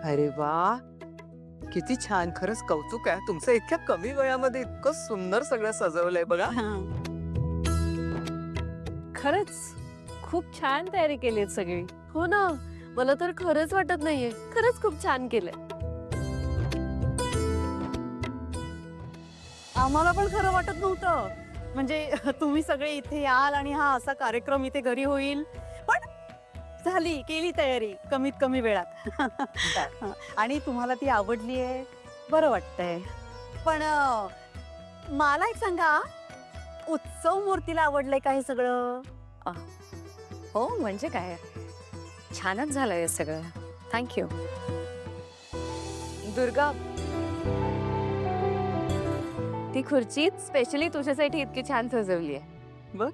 अरे वा, किती छान. खरंच कौतुक आहे तुमचं. इतक्या कमी वयामध्ये इतकं सुंदर सगळं सजवलंय बघा. खरंच खूप छान तयारी केली सगळी. हो ना, मला तर खरंच वाटत नाहीये. खरंच खूप छान केलंय. आम्हाला पण खरं वाटत नव्हतं. म्हणजे तुम्ही सगळे इथे याल आणि हा असा कार्यक्रम इथे घरी होईल. पण झाली, केली तयारी कमीत कमी वेळात. आणि तुम्हाला ती आवडली आहे, बरं वाटतंय. पण मला एक सांगा, उत्सव मूर्तीला आवडलंय का हे सगळं? हो म्हणजे काय, छानच झालंय सगळं. थँक्यू. दुर्गा, ती खुर्ची स्पेशली तुझ्यासाठी इतकी छान सजवली आहे. बघ.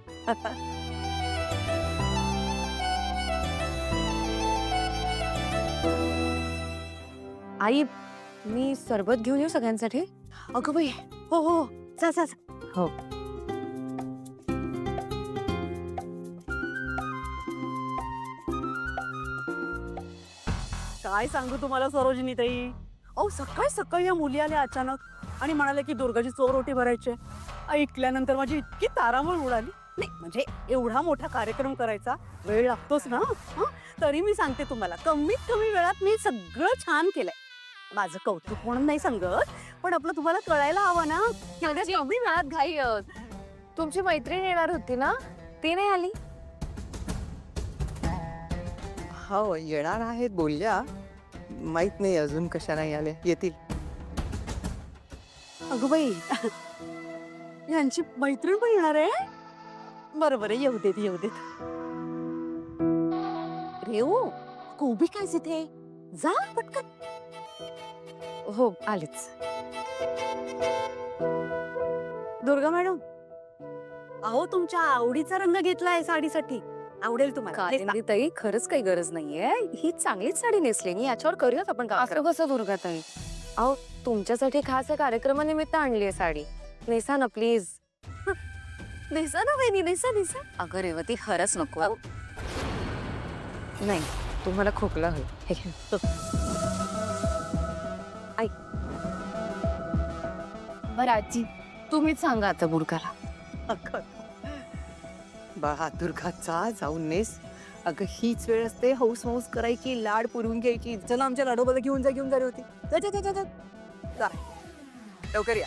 आई, मी सरबत घेऊन येऊ सगळ्यांसाठी? अगं बाई, हो हो, जा जा जा. हो. काय सांगू तुम्हाला सरोजिनी ताई, अहो सकाळी सकाळी या मुली आल्या अचानक आणि म्हणाले की दुर्गाची चोरोटी भरायची. ऐकल्यानंतर माझी इतकी तारांबळ उडाली. नाही म्हणजे एवढा मोठा कार्यक्रम करायचा वेळ लागतोच ना. तरी मी सांगते तुम्हाला, कमीत कमी वेळात मी सगळं छान केलंय. माझं कौतुक म्हणून नाही सांगत, पण आपलं तुम्हाला कळायला हवं ना. कमी वेळात घाई. तुमची मैत्रीण येणार होती ना, ती नाही आली? हो, येणार आहेत बोलल्या. माहित नाही अजून कशा नाही आल्या. येतील. अगं बाई, यांची मैत्रीण पण येणार आहे. बरोबर आहे, येऊ देत येऊ देत. रेऊ, उभी काय तिथे, जा पटकन. हो, आलीच. दुर्गा मॅडम, अहो तुमच्या आवडीचा रंग घेतलाय साडीसाठी, आवडेल तुम्हाला. कालिंदी ताई, खरंच काही गरज नाहीये. ही चांगलीच साडी नेसली मी, याच्यावर करूयात आपण कार्यक्रम. कसं दुर्गा ताई? अहो, तुमच्यासाठी खास या कार्यक्रमानिमित्त आणली आहे साडी. नेसा ना प्लीज. नेसा ना वहिनी, नेसा नेसा. अगं रेवती, खरंच नको. नाही, तुम्हाला खोकला होईल. हे घे. ऐक, बरं आजी, तुम्हीच सांगा आता बुरकाला. बाळा, दुर्गाचा जाऊन नेस. अगं हीच वेळ असते हौस मौस करायची, लाड पुरवून घ्यायची. चला आमच्या लाडोबाला घेऊन जा, घेऊन जा रे होती. जा जा जा जा जा. लवकर या.